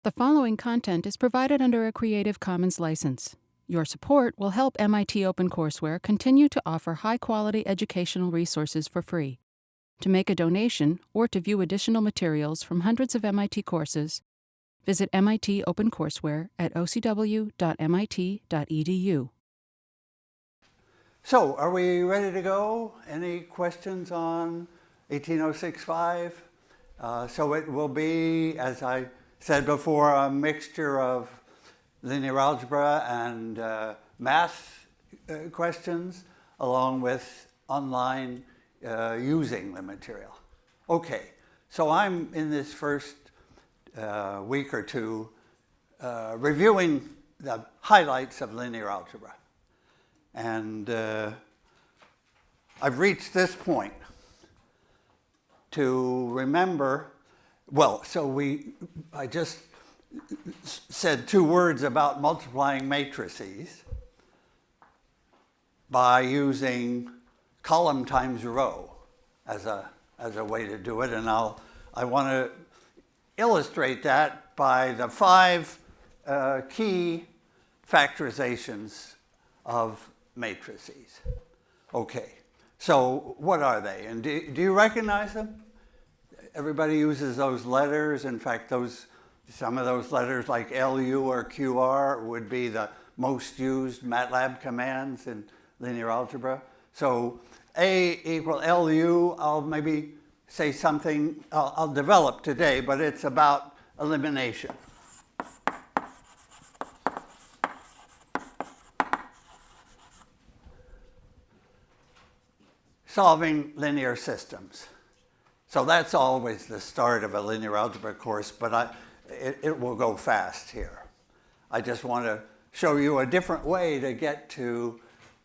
The following content is provided under a Creative Commons license. Your support will help MIT OpenCourseware continue to offer high-quality educational resources for free. To make a donation or to view additional materials from hundreds of MIT courses, visit MIT OpenCourseware at ocw.mit.edu. So, are we ready to go? Any questions on 18065? So it will be, as I said before, a mixture of linear algebra and math questions, along with online using the material. Okay, so I'm in this first week or two reviewing the highlights of linear algebra. And I've reached this point to remember, well, so I just said two words about multiplying matrices by using column times row as a way to do it, and I want to illustrate that by the five key factorizations of matrices. Okay, so what are they? And do you recognize them? Everybody uses those letters. In fact, some of those letters like LU or QR would be the most used MATLAB commands in linear algebra. So A equal LU, I'll maybe say something, I'll develop today, but it's about elimination. Solving linear systems. So that's always the start of a linear algebra course, but it will go fast here. I just want to show you a different way to get to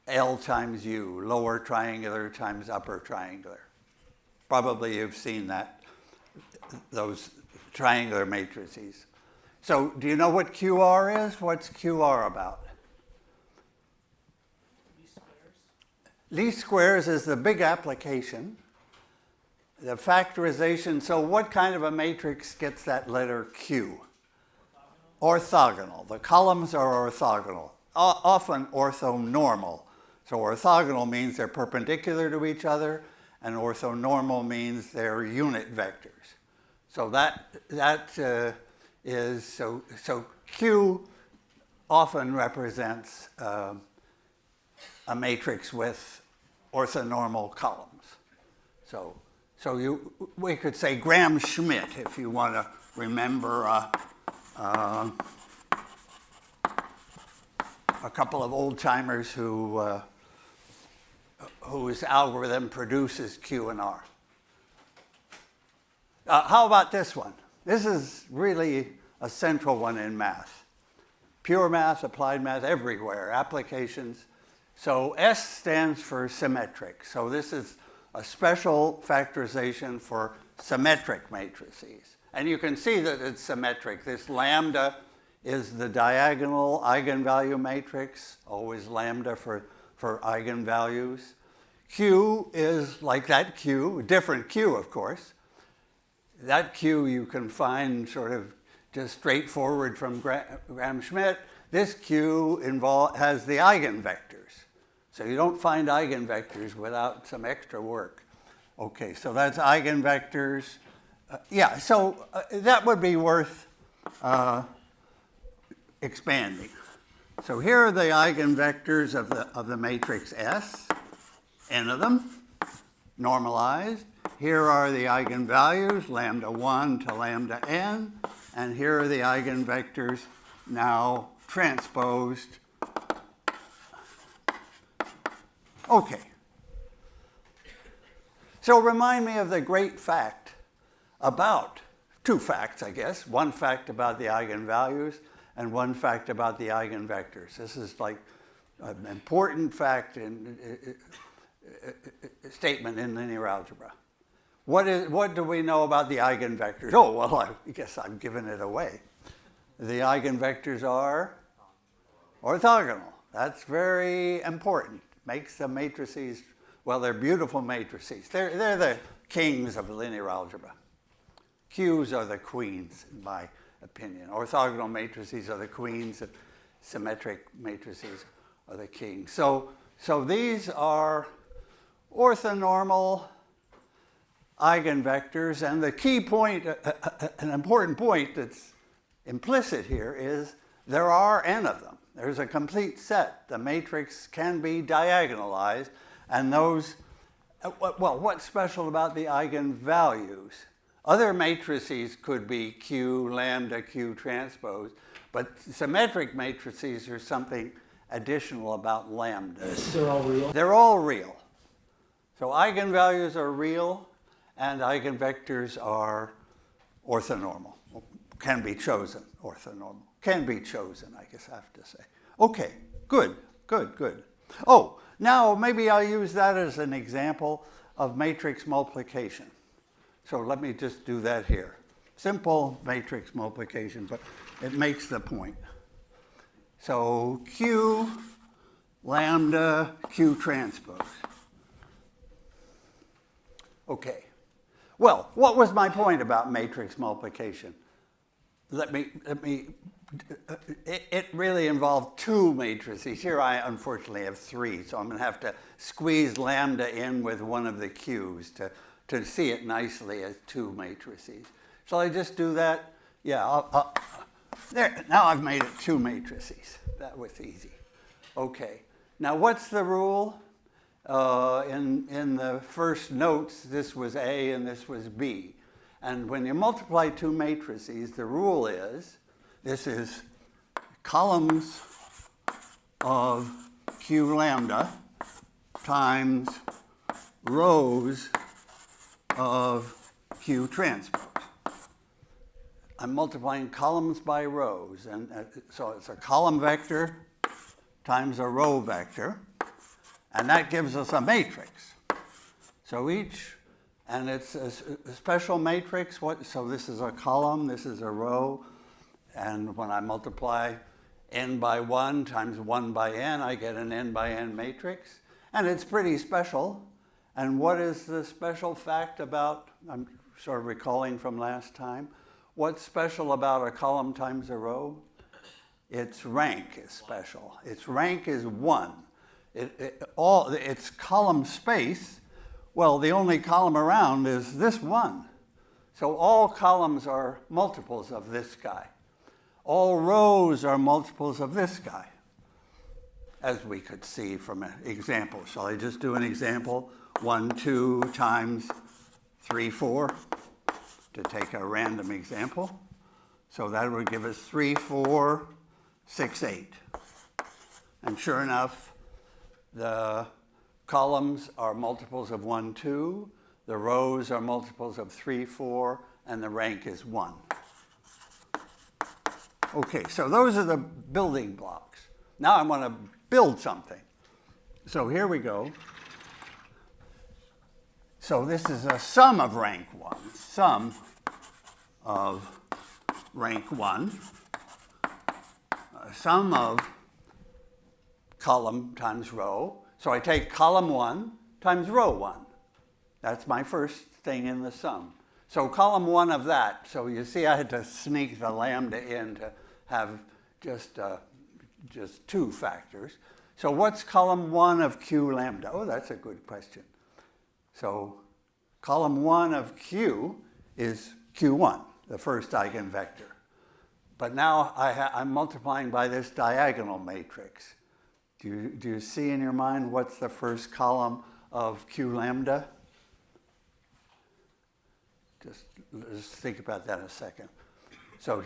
L times U, lower triangular times upper triangular. Probably you've seen those triangular matrices. So do you know what QR is? What's QR about? Least squares is the big application. The factorization, so what kind of a matrix gets that letter Q? Orthogonal. The columns are orthogonal, often orthonormal. So orthogonal means they're perpendicular to each other, and orthonormal means they're unit vectors. So so Q often represents a matrix with orthonormal columns. So we could say Graham-Schmidt if you want to remember a couple of old-timers whose algorithm produces Q and R. How about this one? This is really a central one in math. Pure math, applied math, everywhere, applications. So S stands for symmetric. So this is a special factorization for symmetric matrices. And you can see that it's symmetric. This lambda is the diagonal eigenvalue matrix, always lambda for eigenvalues. Q is like that Q, different Q, of course. That Q you can find sort of just straightforward from Graham-Schmidt. This Q has the eigenvectors. So you don't find eigenvectors without some extra work. Okay, so that's eigenvectors. So that would be worth expanding. So here are the eigenvectors of the matrix S, n of them, normalized. Here are the eigenvalues, lambda 1 to lambda n, and here are the eigenvectors now transposed. Okay. So remind me of the great fact about, two facts, I guess. One fact about the eigenvalues and one fact about the eigenvectors. This is like an important fact statement in linear algebra. What do we know about the eigenvectors? Oh, well, I guess I've given it away. The eigenvectors are orthogonal. That's very important. Makes the matrices, well, they're beautiful matrices. They're the kings of linear algebra. Q's are the queens, in my opinion. Orthogonal matrices are the queens, and symmetric matrices are the kings. So these are orthonormal eigenvectors, and the key point, an important point that's implicit here is there are n of them. There's a complete set. The matrix can be diagonalized, and those, well, what's special about the eigenvalues? Other matrices could be Q, lambda, Q transpose, but symmetric matrices are something additional about lambda. They're all real? They're all real. So eigenvalues are real, and eigenvectors are orthonormal. Can be chosen, orthonormal. Can be chosen, I guess I have to say. Okay, good. Oh, now maybe I'll use that as an example of matrix multiplication. So let me just do that here. Simple matrix multiplication, but it makes the point. So Q lambda Q transpose. Okay. Well, what was my point about matrix multiplication? It really involved two matrices. Here I unfortunately have three, so I'm going to have to squeeze lambda in with one of the Q's to see it nicely as two matrices. Shall I just do that? Yeah, there. Now I've made it two matrices. That was easy. Okay. Now what's the rule? In the first notes, this was A and this was B. And when you multiply two matrices, the rule is, this is columns of Q lambda times rows of Q transpose. I'm multiplying columns by rows, and so it's a column vector times a row vector, and that gives us a matrix. So and it's a special matrix. So this is a column, this is a row, and when I multiply n by 1 times 1 by n, I get an n by n matrix, and it's pretty special. And what is the special fact about, I'm sort of recalling from last time, what's special about a column times a row? Its rank is special. Its rank is 1. Its column space, well, the only column around is this one. So all columns are multiples of this guy. All rows are multiples of this guy, as we could see from an example. Shall I just do an example? 1, 2 times 3, 4, to take a random example. So that would give us 3, 4, 6, 8. And sure enough, the columns are multiples of 1, 2, the rows are multiples of 3, 4, and the rank is 1. Okay, so those are the building blocks. Now I want to build something. So here we go. So this is a sum of rank 1. Sum of rank 1. A sum of column times row. So I take column 1 times row 1. That's my first thing in the sum. So column 1 of that. So you see I had to sneak the lambda in to have just two factors. So what's column 1 of Q lambda? Oh, that's a good question. So column 1 of Q is Q1, the first eigenvector. But now I'm multiplying by this diagonal matrix. Do you see in your mind what's the first column of Q lambda? Just think about that a second. So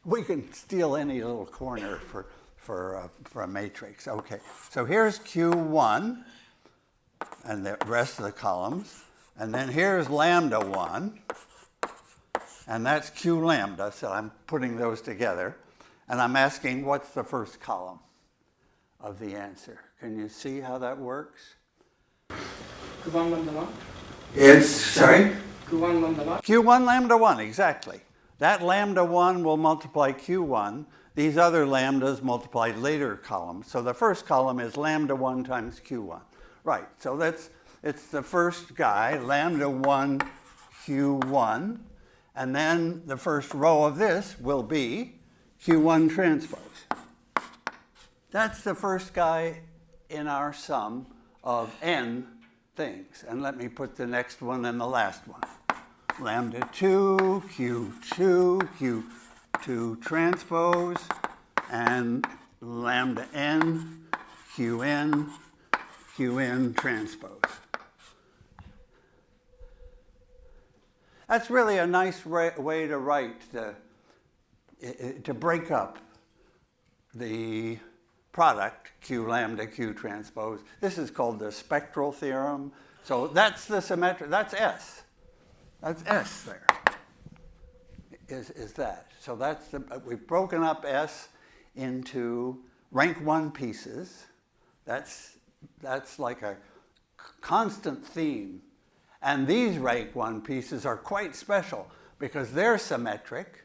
we can steal any little corner for a matrix. Okay, so here's Q1 and the rest of the columns. And then here's lambda 1. And that's Q lambda, so I'm putting those together. And I'm asking what's the first column of the answer. Can you see how that works? Q1 lambda 1? It's, sorry? Q1 lambda 1? Q1 lambda 1, exactly. That lambda 1 will multiply Q1. These other lambdas multiply later columns. So the first column is lambda 1 times Q1. Right, so it's the first guy, lambda 1 Q1. And then the first row of this will be Q1 transpose. That's the first guy in our sum of n things. And let me put the next one and the last one. Lambda 2, Q2, Q2 transpose, and lambda n, Qn, Qn transpose. That's really a nice way to write, to break up the product, Q lambda, Q transpose. This is called the spectral theorem. So that's the symmetric, that's S. That's S there, is that. So that's we've broken up S into rank 1 pieces. That's like a constant theme. And these rank 1 pieces are quite special because they're symmetric.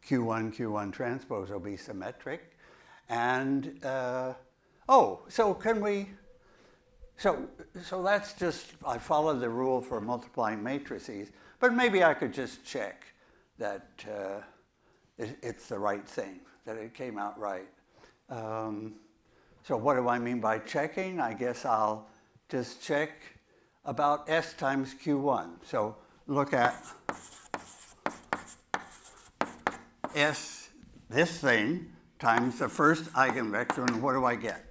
Q1, Q1 transpose will be symmetric. And, so can we, so that's just, I followed the rule for multiplying matrices, but maybe I could just check that it's the right thing, that it came out right. So what do I mean by checking? I guess I'll just check about S times Q1. So look at S, this thing, times the first eigenvector, and what do I get?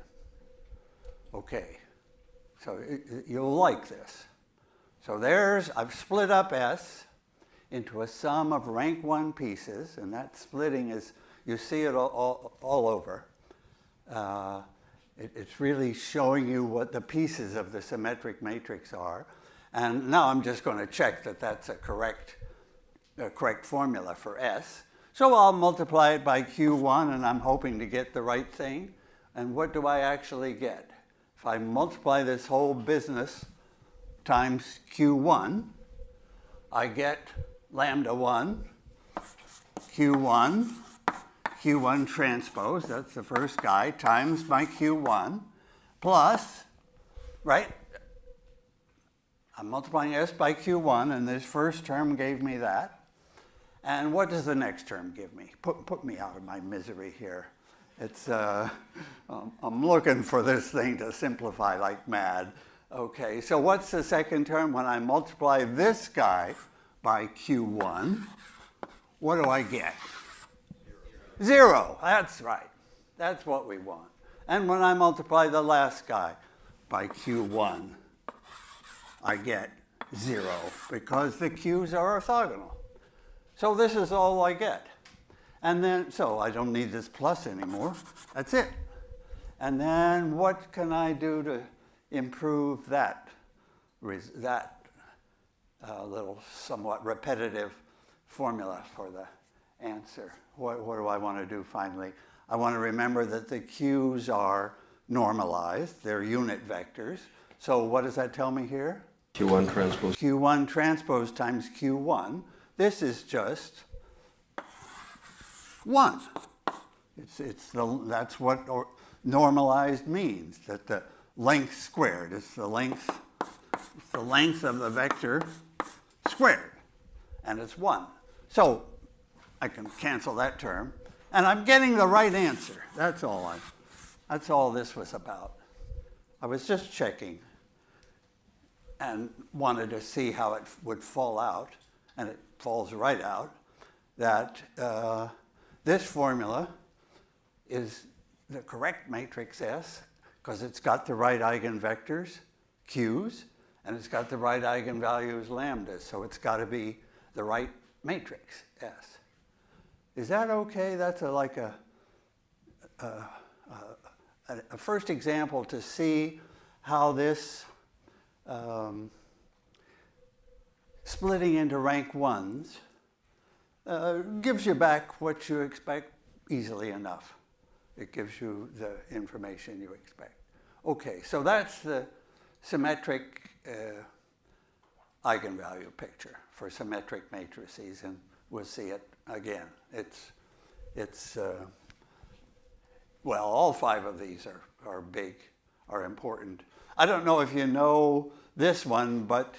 Okay, so you'll like this. So I've split up S into a sum of rank 1 pieces, and that splitting is, you see it all over. It's really showing you what the pieces of the symmetric matrix are. And now I'm just going to check that that's a correct formula for S. So I'll multiply it by Q1, and I'm hoping to get the right thing. And what do I actually get? If I multiply this whole business times Q1, I get lambda 1, Q1, Q1 transpose, that's the first guy, times my Q1, plus, right? I'm multiplying S by Q1, and this first term gave me that. And what does the next term give me? Put me out of my misery here. It's, I'm looking for this thing to simplify like mad. Okay, so what's the second term? When I multiply this guy by Q1, what do I get? 0, that's right. That's what we want. And when I multiply the last guy by Q1, I get 0 because the Q's are orthogonal. So this is all I get. And then, so I don't need this plus anymore. That's it. And then what can I do to improve that little somewhat repetitive formula for the answer? What do I want to do finally? I want to remember that the Q's are normalized. They're unit vectors. So what does that tell me here? Q1 transpose. Q1 transpose times Q1. This is just 1. That's what normalized means, that the length squared. It's the length of the vector squared, and it's 1. So I can cancel that term, and I'm getting the right answer. That's all this was about. I was just checking and wanted to see how it would fall out, and it falls right out, that this formula is the correct matrix S because it's got the right eigenvectors, Q's, and it's got the right eigenvalues, lambdas, so it's got to be the right matrix S. Is that okay? That's like a first example to see how this splitting into rank 1s gives you back what you expect easily enough. It gives you the information you expect. Okay, so that's the symmetric eigenvalue picture for symmetric matrices, and we'll see it again. Well, all 5 of these are big, are important. I don't know if you know this one, but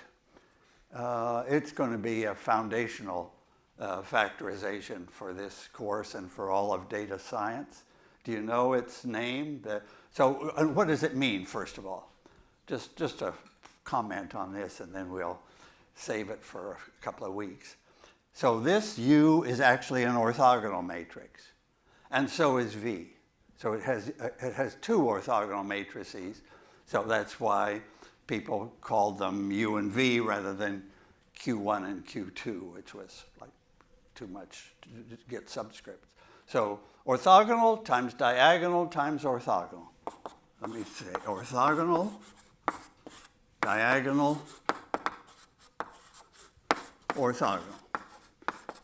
it's going to be a foundational factorization for this course and for all of data science. Do you know its name? So what does it mean, first of all? Just a comment on this, and then we'll save it for a couple of weeks. So this U is actually an orthogonal matrix, and so is V. So it has two orthogonal matrices, so that's why people called them U and V rather than Q1 and Q2, which was like too much to get subscripts. So orthogonal times diagonal times orthogonal. Let me say orthogonal, diagonal, orthogonal.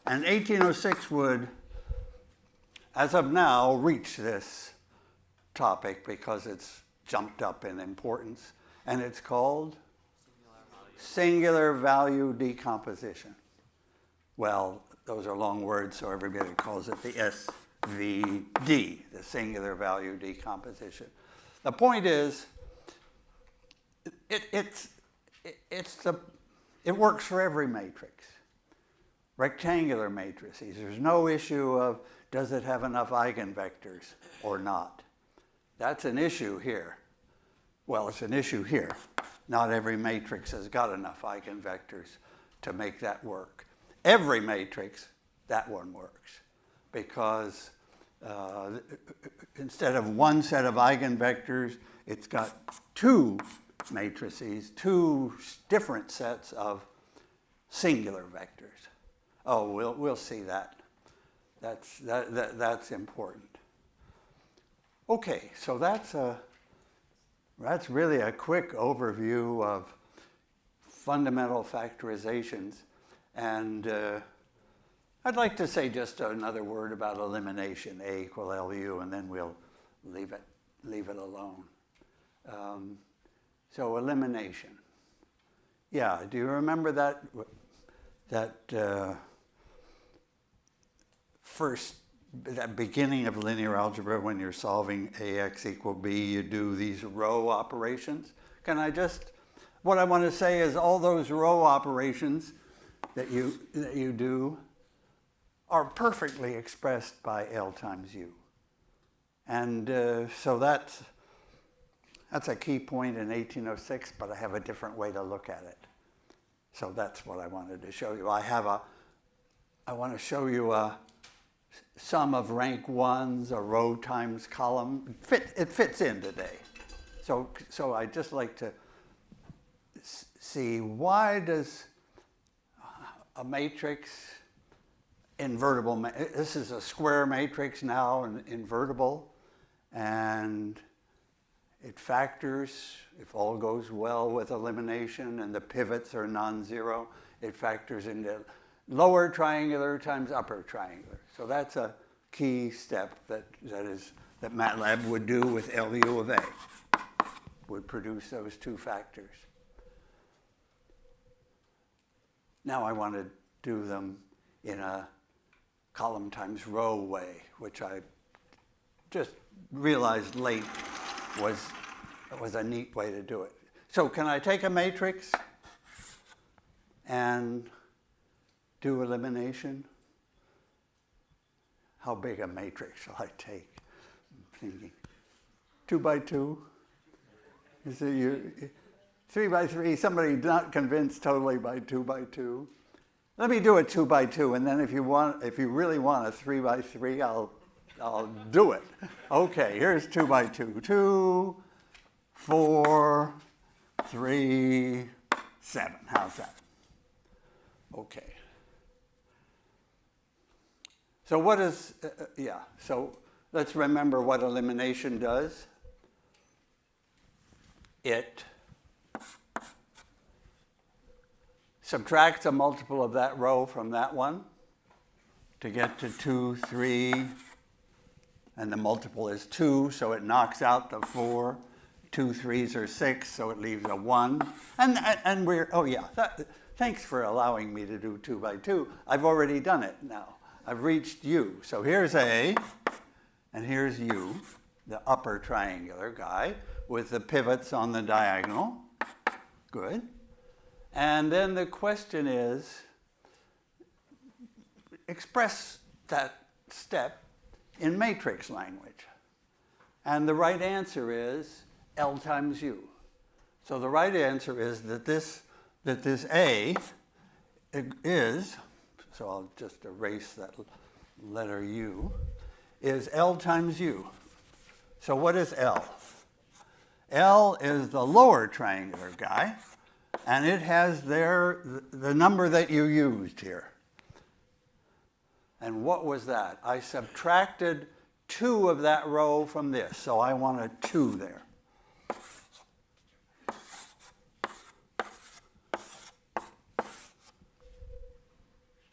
And 1806 would, as of now, reach this topic because it's jumped up in importance, and it's called singular value decomposition. Well, those are long words, so everybody calls it the SVD, the singular value decomposition. The point is, it works for every matrix. Rectangular matrices, there's no issue of does it have enough eigenvectors or not. That's an issue here. Well, it's an issue here. Not every matrix has got enough eigenvectors to make that work. Every matrix, that one works, because instead of one set of eigenvectors, it's got two matrices, two different sets of singular vectors. Oh, we'll see that. That's important. Okay, so that's really a quick overview of fundamental factorizations, and I'd like to say just another word about elimination, A equal LU, and then we'll leave it alone. So elimination. Yeah, do you remember that that beginning of linear algebra when you're solving AX equal B, you do these row operations? What I want to say is all those row operations that you do are perfectly expressed by L times U. And so that's a key point in 1806, but I have a different way to look at it. So that's what I wanted to show you. I want to show you a sum of rank ones, a row times column. It fits in today. So I just like to see, why does a matrix, invertible, this is a square matrix now, and invertible, and it factors, if all goes well with elimination and the pivots are non-zero, it factors into lower triangular times upper triangular. So that's a key step that MATLAB would do with LU of A, would produce those two factors. Now I want to do them in a column times row way, which I just realized late was a neat way to do it. So can I take a matrix and do elimination? How big a matrix shall I take? I'm thinking 2 by 2. You see, 3 by 3. Somebody not convinced totally by 2 by 2. Let me do it 2 by 2, and then if you really want a 3 by 3, I'll do it. Okay, here's 2 by 2. 2, 4, 3, 7. How's that? Okay. So what is, so let's remember what elimination does. It subtracts a multiple of that row from that one to get to 2, 3, and the multiple is 2, so it knocks out the 4. 2 3s are 6, so it leaves a 1. And we're, thanks for allowing me to do 2 by 2. I've already done it now. I've reached U. So here's A, and here's U, the upper triangular guy, with the pivots on the diagonal. Good. And then the question is, express that step in matrix language. And the right answer is L times U. So the right answer is that this A is, so I'll just erase that letter U, is L times U. So what is L? L is the lower triangular guy, and it has the number that you used here. And what was that? I subtracted 2 of that row from this, so I want a 2 there.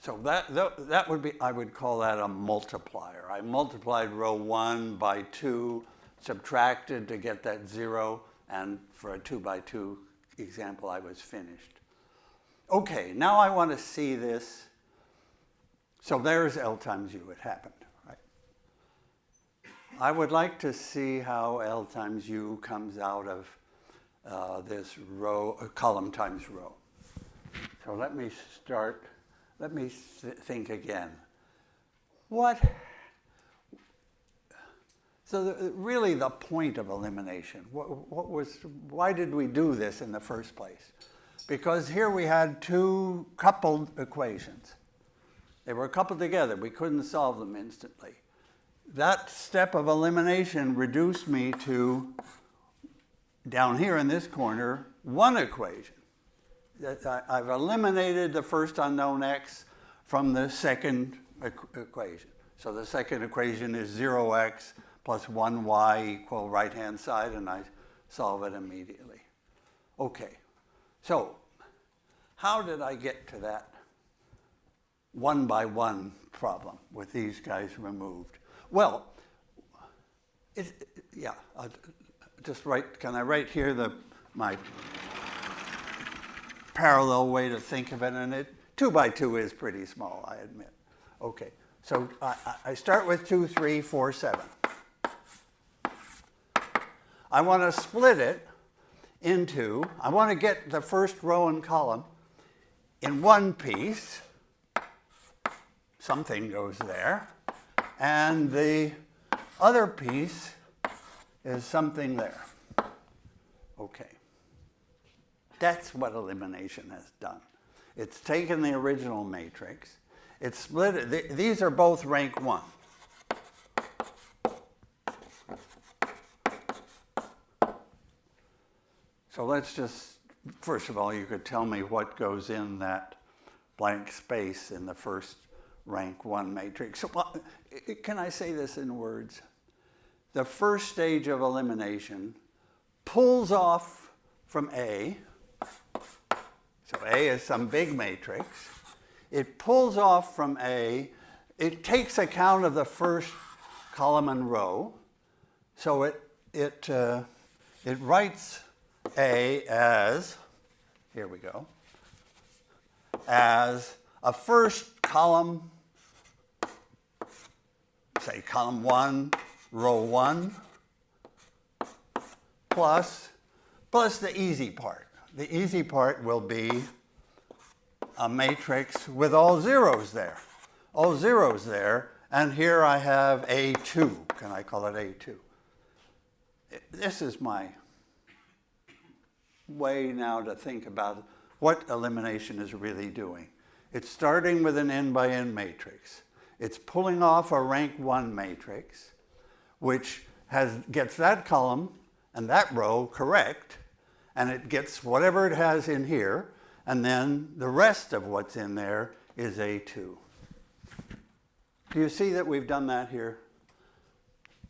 So that would be, I would call that a multiplier. I multiplied row 1 by 2, subtracted to get that 0, and for a 2 by 2 example, I was finished. Okay, now I want to see this. So there's L times U, it happened, right? I would like to see how L times U comes out of this row, column times row. So let me start. Let me think again. So really the point of elimination, why did we do this in the first place? Because here we had 2 coupled equations. They were coupled together. We couldn't solve them instantly. That step of elimination reduced me to, down here in this corner, 1 equation. I've eliminated the first unknown x from the second equation. So the second equation is 0x plus 1y equal right-hand side, and I solve it immediately. Okay, so how did I get to that 1 by 1 problem with these guys removed? Well, I'll just write, can I write here my parallel way to think of it, and 2 by 2 is pretty small, I admit. Okay, so I start with 2, 3, 4, 7. I want to split it into, I want to get the first row and column in one piece. Something goes there. And the other piece is something there. Okay. That's what elimination has done. It's taken the original matrix, it's split it. These are both rank 1. So let's just, first of all, you could tell me what goes in that blank space in the first rank 1 matrix. So, well, can I say this in words? The first stage of elimination pulls off from A. So A is some big matrix. It pulls off from A. It takes account of the first column and row. So it writes A as, here we go, as a first column, say column 1, row 1, plus the easy part. The easy part will be a matrix with all zeros there. All zeros there, and here I have A2. Can I call it A2? This is my way now to think about what elimination is really doing. It's starting with an n by n matrix. It's pulling off a rank 1 matrix, which gets that column and that row correct, and it gets whatever it has in here, and then the rest of what's in there is A2. Do you see that we've done that here?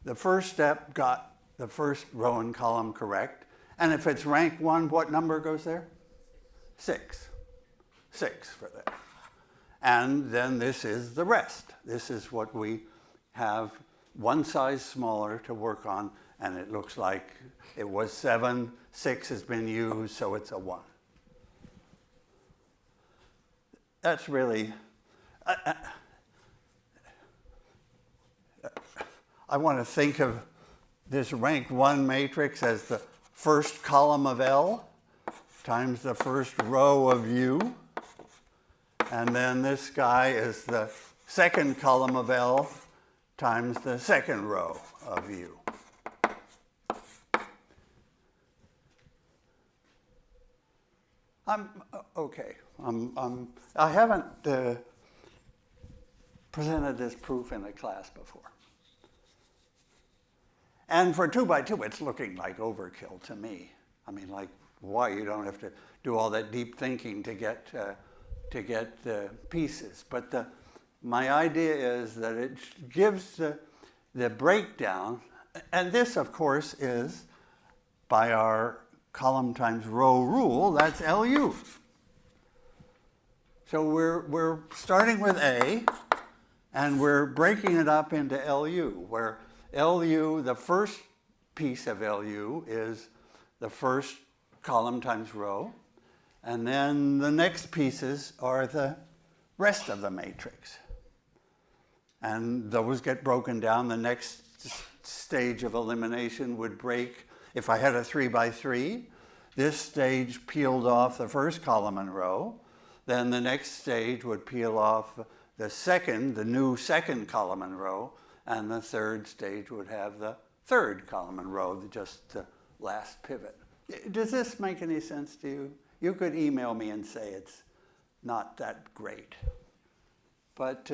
The first step got the first row and column correct, and if it's rank 1, what number goes there? 6. 6 for that. And then this is the rest. This is what we have one size smaller to work on, and it looks like it was 7, 6 has been used, so it's a 1. That's really, I want to think of this rank 1 matrix as the first column of L times the first row of U. And then this guy is the second column of L times the second row of U. I haven't presented this proof in a class before. And for 2 by 2, it's looking like overkill to me. I mean, like, why? You don't have to do all that deep thinking to get the pieces. But my idea is that it gives the breakdown, and this, of course, is by our column times row rule, that's LU. So we're starting with A, and we're breaking it up into LU, where LU, the first piece of LU is the first column times row, and then the next pieces are the rest of the matrix. And those get broken down. The next stage of elimination would break, if I had a 3 by 3, this stage peeled off the first column and row. Then the next stage would peel off the new second column and row, and the third stage would have the third column and row, just the last pivot. Does this make any sense to you? You could email me and say it's not that great. But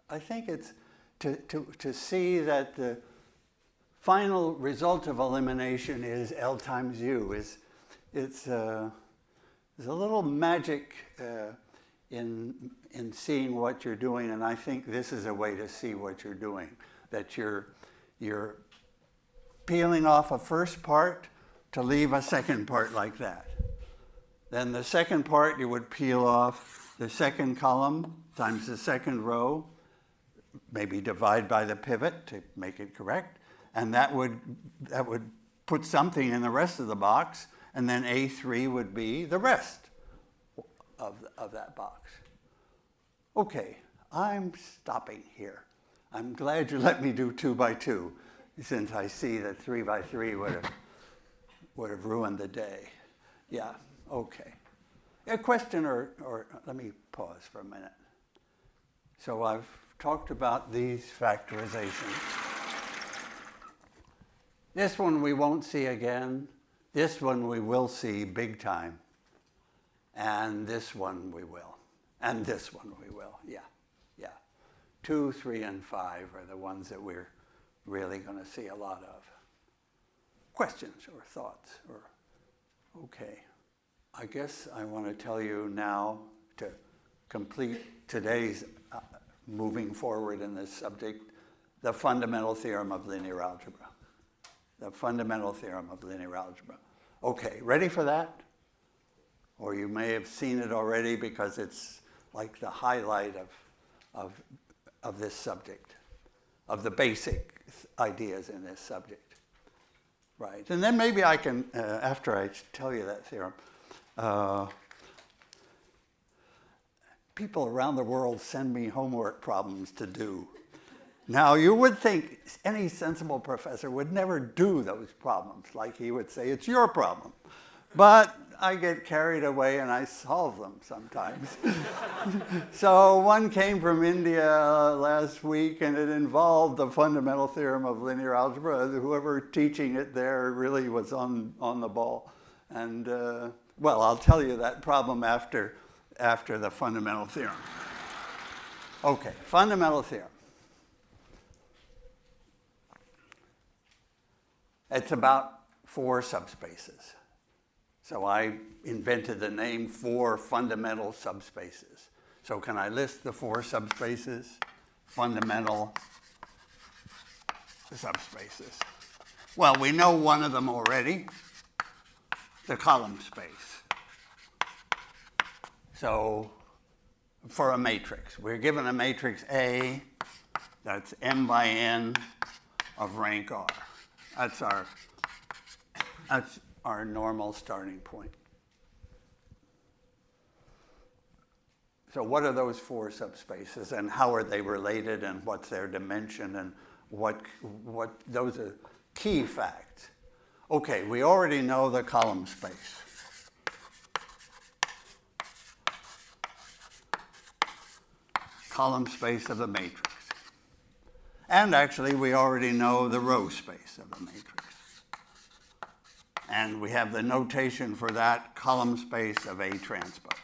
I think it's to see that the final result of elimination is L times U. There's a little magic in seeing what you're doing, and I think this is a way to see what you're doing. That you're peeling off a first part to leave a second part like that. Then the second part, you would peel off the second column times the second row, maybe divide by the pivot to make it correct, and that would put something in the rest of the box, and then A3 would be the rest of that box. Okay, I'm stopping here. I'm glad you let me do 2 by 2, since I see that 3 by 3 would have ruined the day. Yeah, okay. A question, or let me pause for a minute. So I've talked about these factorizations. This one we won't see again. This one we will see big time. And this one we will. And this one we will, yeah. 2, 3, and 5 are the ones that we're really going to see a lot of. Questions or thoughts? Okay. I guess I want to tell you now, to complete today's moving forward in this subject, the fundamental theorem of linear algebra. The fundamental theorem of linear algebra. Okay, ready for that? Or you may have seen it already because it's like the highlight of this subject, of the basic ideas in this subject. Right, and then maybe I can, after I tell you that theorem, people around the world send me homework problems to do. Now, you would think any sensible professor would never do those problems, like he would say, it's your problem. But I get carried away and I solve them sometimes. So one came from India last week, and it involved the fundamental theorem of linear algebra. Whoever teaching it there really was on the ball. And well, I'll tell you that problem after the fundamental theorem. Okay, fundamental theorem. It's about 4 subspaces. So I invented the name 4 fundamental subspaces. So can I list the 4 subspaces? Fundamental subspaces. Well, we know one of them already, the column space. So for a matrix, we're given a matrix A that's m by n of rank R. That's our normal starting point. So what are those 4 subspaces, and how are they related, and what's their dimension, and what those are key facts. Okay, we already know the column space. column space of the matrix. And actually, we already know the row space of the matrix. And we have the notation for that column space of A transpose.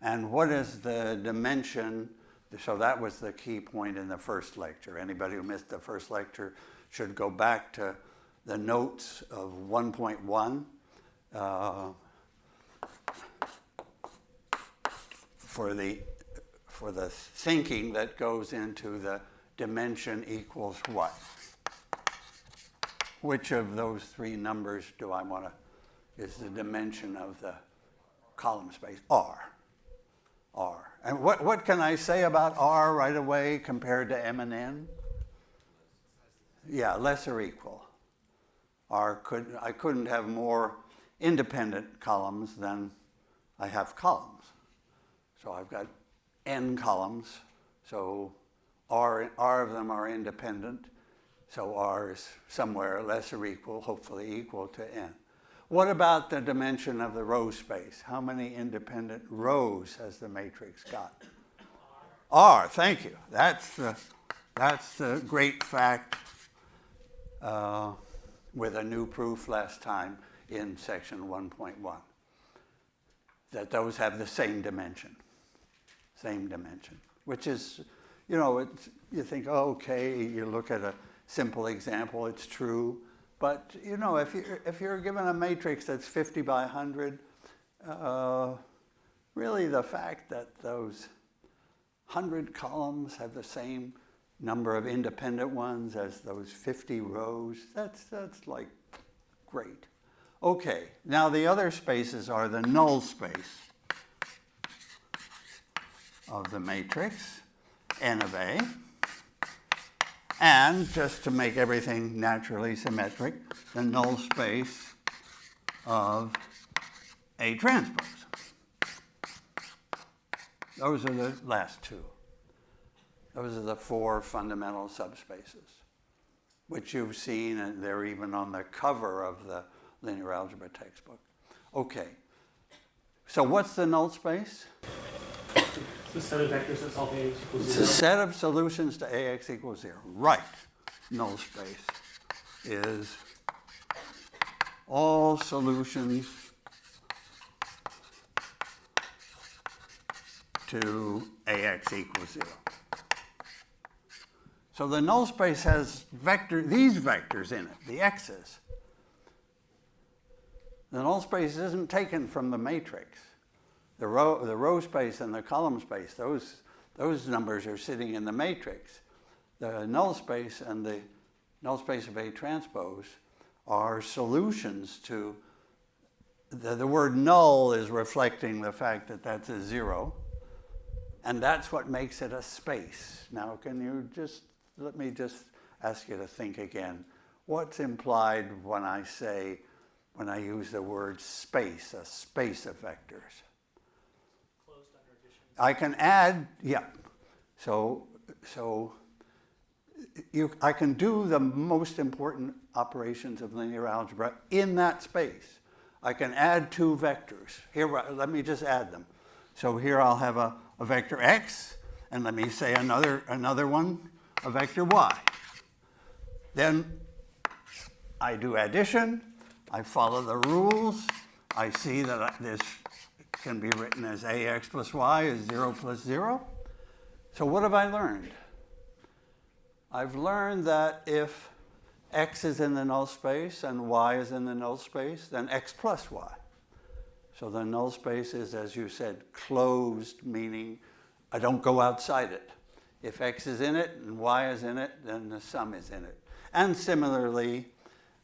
And what is the dimension? So that was the key point in the first lecture. Anybody who missed the first lecture should go back to the notes of 1.1 for the thinking that goes into the dimension equals what? Which of those three numbers do I want to, is the dimension of the column space? R. R. And what can I say about R right away compared to M and N? Yeah, less or equal. I couldn't have more independent columns than I have columns. So I've got N columns, so R of them are independent. So R is somewhere less or equal, hopefully equal to N. What about the dimension of the row space? How many independent rows has the matrix got? R, thank you. That's the great fact with a new proof last time in section 1.1, that those have the same dimension, which is, you think, oh, okay, you look at a simple example, it's true. But, if you're given a matrix that's 50 by 100, really the fact that those 100 columns have the same number of independent ones as those 50 rows, that's like great. Okay, now the other spaces are the null space of the matrix, N of A. And just to make everything naturally symmetric, the null space of A transpose. Those are the last two. Those are the four fundamental subspaces, which you've seen, and they're even on the cover of the linear algebra textbook. Okay, so what's the null space? The set of vectors that solve AX equals 0. It's a set of solutions to AX equals 0. Right. Null space is all solutions to AX equals 0. So the null space has these vectors in it, the x's. The null space isn't taken from the matrix. The row space and the column space, those numbers are sitting in the matrix. The null space and the null space of A transpose are solutions to, the word null is reflecting the fact that that's a 0, and that's what makes it a space. Now, let me just ask you to think again. What's implied when I use the word space, a space of vectors? I can add, yeah. So I can do the most important operations of linear algebra in that space. I can add two vectors. Here, let me just add them. So here I'll have a vector x, and let me say another one, a vector y. Then I do addition. I follow the rules. I see that this can be written as ax plus y is 0 plus 0. So what have I learned? I've learned that if x is in the null space and y is in the null space, then x plus y. So the null space is, as you said, closed, meaning I don't go outside it. If x is in it and y is in it, then the sum is in it. And similarly,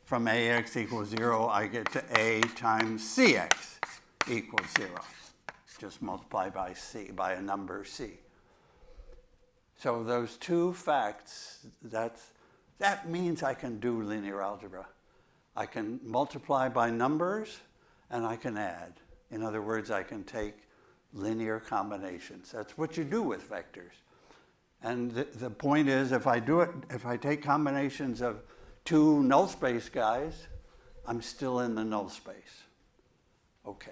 from ax equals 0, I get to a times cx equals 0. Just multiply by c, by a number c. So those two facts, that means I can do linear algebra. I can multiply by numbers, and I can add. In other words, I can take linear combinations. That's what you do with vectors. And the point is, if I take combinations of two null space guys, I'm still in the null space. Okay.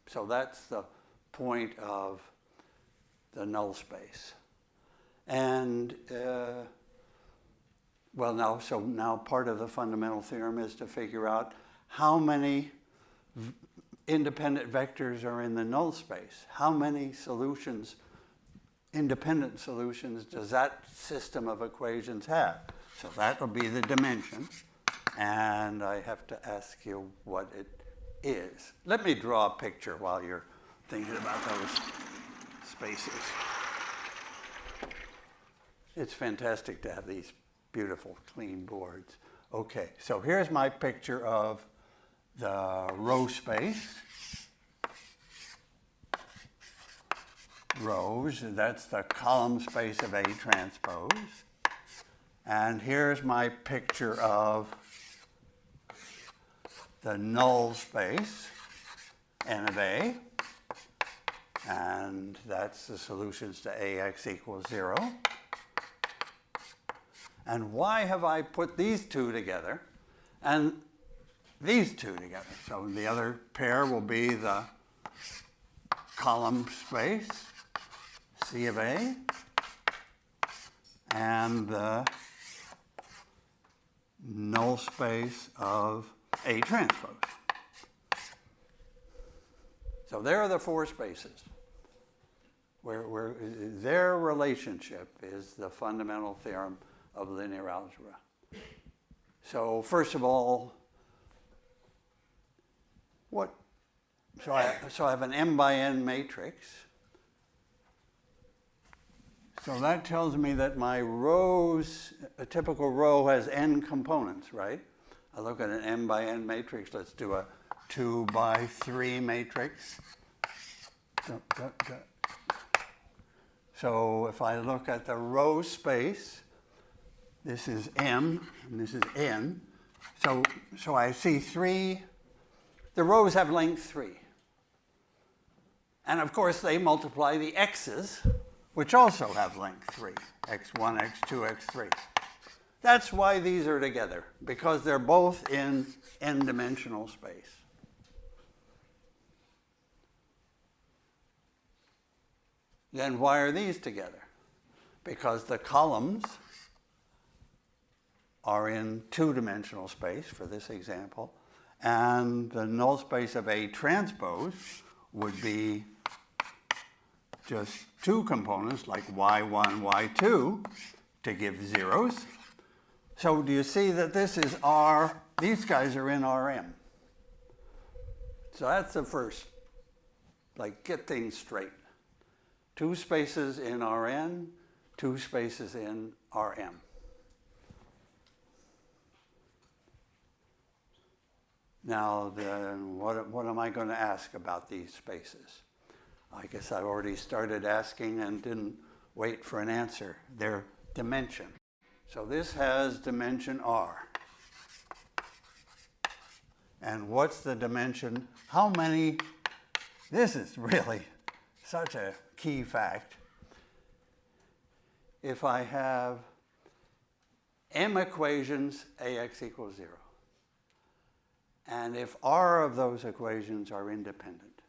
So that's the point of the null space. And now part of the fundamental theorem is to figure out how many independent vectors are in the null space. How many solutions, independent solutions, does that system of equations have? So that will be the dimension. And I have to ask you what it is. Let me draw a picture while you're thinking about those spaces. It's fantastic to have these beautiful, clean boards. Okay, so here's my picture of the row space. Rows, that's the column space of A transpose. And here's my picture of the null space, N of A. And that's the solutions to AX equals 0. And why have I put these two together and these two together? So the other pair will be the column space, C of A, and the null space of A transpose. So there are the four spaces where their relationship is the fundamental theorem of linear algebra. So first of all, so I have an m by n matrix. So that tells me that my rows, a typical row has n components, right? I look at an m by n matrix. Let's do a 2 by 3 matrix. So if I look at the row space, this is m and this is n. So I see three. The rows have length 3. And of course, they multiply the x's, which also have length 3, x1, x2, x3. That's why these are together, because they're both in n-dimensional space. Then why are these together? Because the columns are in 2-dimensional space for this example, and the null space of A transpose would be just 2 components like y1, y2 to give zeros. So do you see that this is R, these guys are in Rm. So that's the first, get things straight. 2 spaces in Rn, 2 spaces in Rm. Now, then, what am I going to ask about these spaces? I guess I already started asking and didn't wait for an answer. Their dimension. So this has dimension R. And what's the dimension? How many? This is really such a key fact. If I have m equations, AX equals 0. And if R of those equations are independent,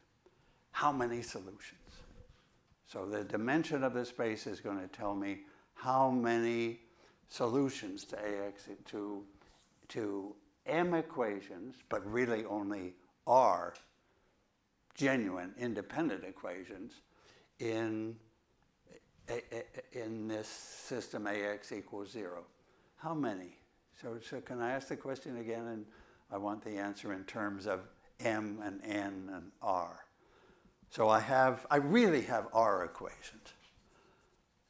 how many solutions? So the dimension of the space is going to tell me how many solutions to AX to m equations, but really only R genuine independent equations in this system AX equals 0. How many? So can I ask the question again? And I want the answer in terms of m and n and R. So I really have R equations.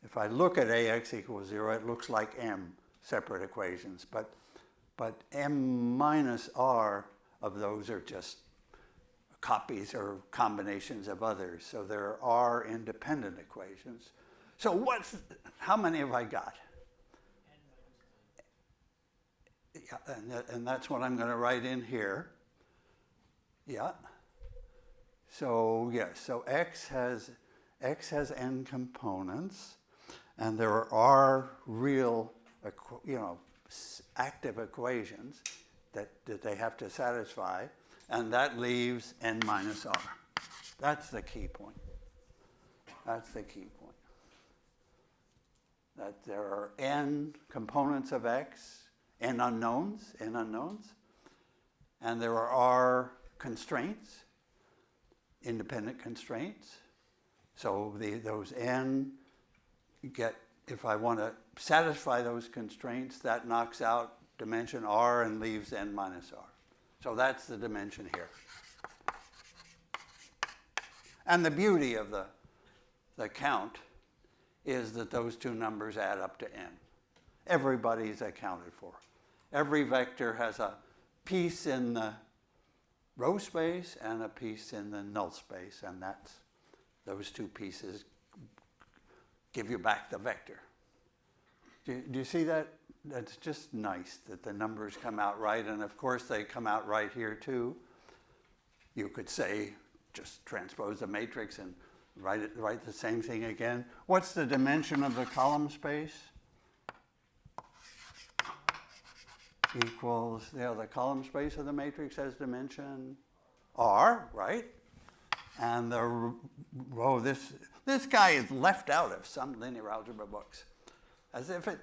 If I look at AX equals 0, it looks like m separate equations, but m minus R of those are just copies or combinations of others. So there are independent equations. So how many have I got? Yeah, and that's what I'm going to write in here. Yeah. So yes, so X has n components, and there are real, active equations that they have to satisfy, and that leaves n minus R. That's the key point. That's the key point. that there are n components of x, n unknowns, and there are r constraints, independent constraints. So those n get, if I want to satisfy those constraints, that knocks out dimension r and leaves n minus r. So that's the dimension here. And the beauty of the count is that those two numbers add up to n. Everybody's accounted for. Every vector has a piece in the row space and a piece in the null space, and those two pieces give you back the vector. Do you see that? That's just nice that the numbers come out right, and of course they come out right here too. You could say, just transpose the matrix and write the same thing again. What's the dimension of the column space? Equals, the column space of the matrix has dimension r, right? And the row, this guy is left out of some linear algebra books, as if it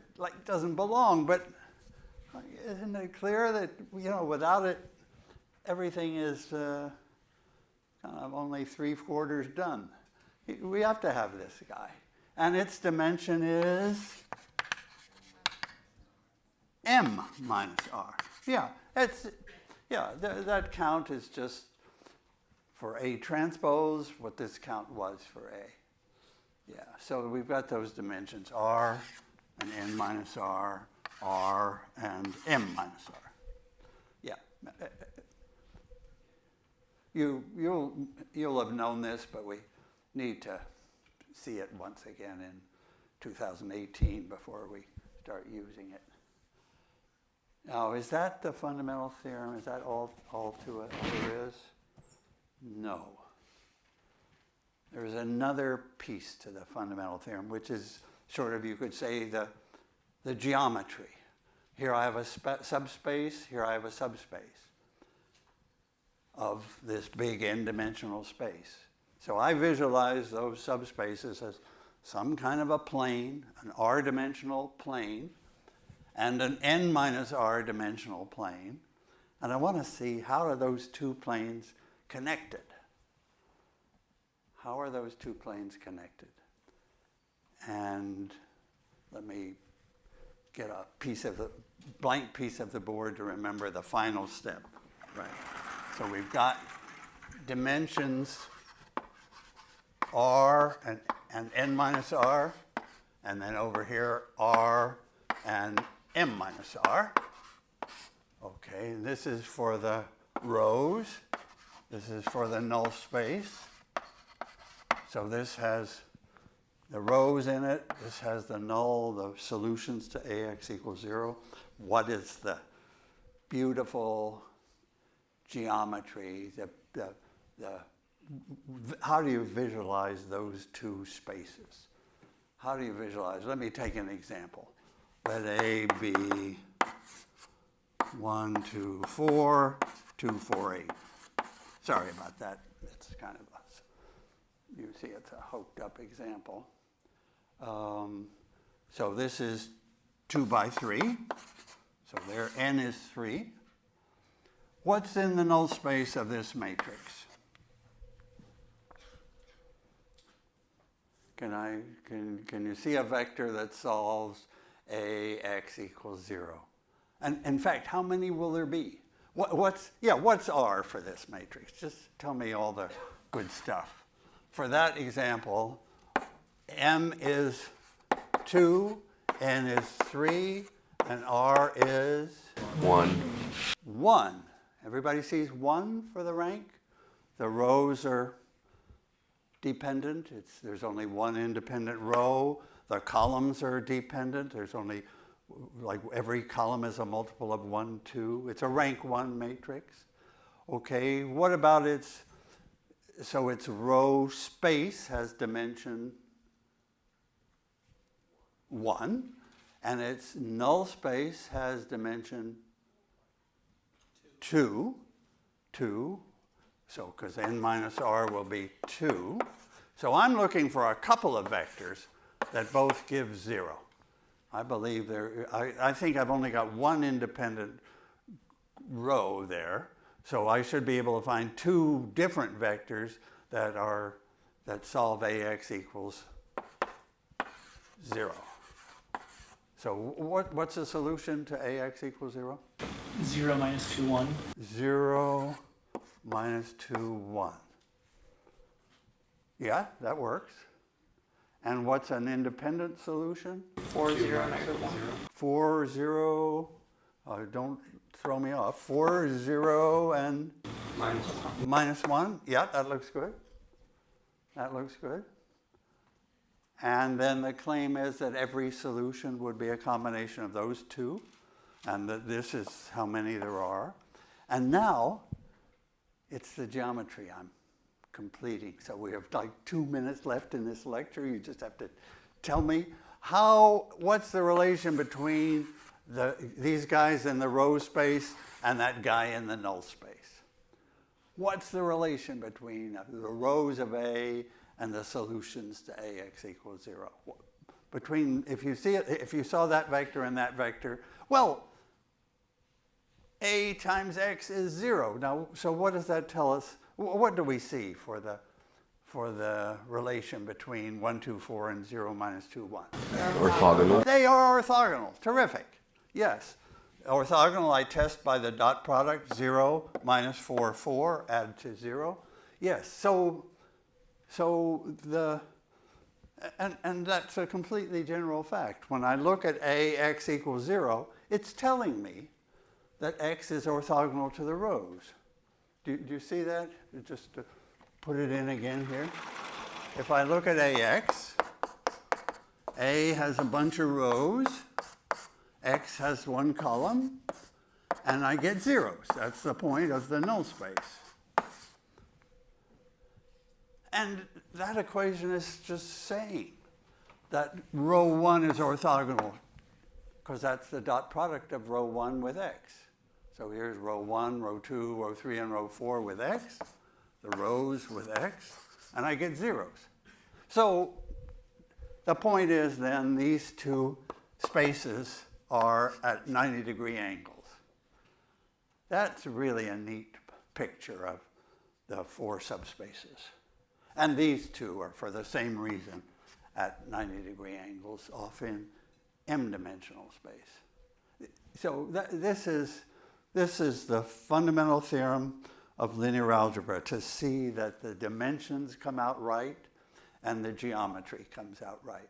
doesn't belong. But isn't it clear that without it, everything is kind of only 3/4 done? We have to have this guy, and its dimension is m minus r. That count is just for A transpose what this count was for A. Yeah, so we've got those dimensions, r and n minus r, r and m minus r. Yeah. You'll have known this, but we need to see it once again in 2018 before we start using it. Now, is that the fundamental theorem? Is that all to it there is? No. There's another piece to the fundamental theorem, which is sort of, you could say, the geometry. Here I have a subspace, here I have a subspace of this big n-dimensional space. So I visualize those subspaces as some kind of a plane, an r-dimensional plane, and an n minus r dimensional plane. And I want to see, how are those two planes connected? How are those two planes connected? And let me get a blank piece of the board to remember the final step. Right. So we've got dimensions r and n minus r, and then over here r and m minus r. Okay, and this is for the rows. This is for the null space. So this has the rows in it. This has the null, the solutions to Ax equals 0. What is the beautiful geometry, how do you visualize those two spaces? How do you visualize? Let me take an example. Let A be 1, 2, 4, 2, 4, 8. Sorry about that. It's kind of you see it's a hooked up example. So this is 2 by 3. So there n is 3. What's in the null space of this matrix? Can you see a vector that solves Ax equals 0? And in fact, how many will there be? What's R for this matrix? Just tell me all the good stuff. For that example, M is 2, N is 3, and R is? 1. 1. Everybody sees 1 for the rank? The rows are dependent. There's only one independent row. The columns are dependent. There's only, every column is a multiple of 1, 2. It's a rank 1 matrix. Okay, what about its row space has dimension 1, and its null space has dimension 2. So, because n minus r will be 2. So I'm looking for a couple of vectors that both give 0. I believe there, I think I've only got one independent row there, so I should be able to find two different vectors that solve AX equals 0. So what's the solution to AX equals 0? 0 minus 2, 1. 0 minus 2, 1. Yeah, that works. And what's an independent solution? 4, 0, negative 1. 4, 0, don't throw me off. 4, 0, and minus 1. Yeah, that looks good. That looks good. And then the claim is that every solution would be a combination of those two, and that this is how many there are. And now, it's the geometry I'm completing. So we have like 2 minutes left in this lecture. You just have to tell me what's the relation between these guys in the row space and that guy in the null space? What's the relation between the rows of A and the solutions to AX equals 0? Between, if you saw that vector and that vector, well, A times X is 0. Now, so what does that tell us? What do we see for the relation between 1, 2, 4 and 0 minus 2, 1? Orthogonal. They are orthogonal. Terrific. Yes. Orthogonal I test by the dot product. 0 minus 4, 4, add to 0. Yes. So and that's a completely general fact. When I look at AX equals 0, it's telling me that X is orthogonal to the rows. Do you see that? Just to put it in again here. If I look at AX, A has a bunch of rows, X has one column, and I get zeros. That's the point of the null space. And that equation is just saying that row 1 is orthogonal, because that's the dot product of row 1 with X. So here's row 1, row 2, row 3, and row 4 with X, the rows with X, and I get zeros. So the point is then these two spaces are at 90-degree angles. That's really a neat picture of the 4 subspaces. And these two are, for the same reason, at 90-degree angles off in m-dimensional space. So this is the fundamental theorem of linear algebra, to see that the dimensions come out right and the geometry comes out right.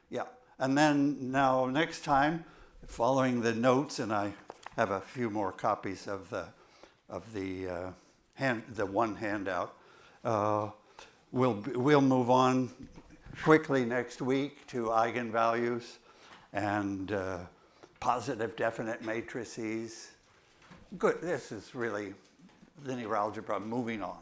Yeah, and then now next time, following the notes, and I have a few more copies of the one handout, we'll move on quickly next week to eigenvalues and positive definite matrices. Good, this is really linear algebra moving on.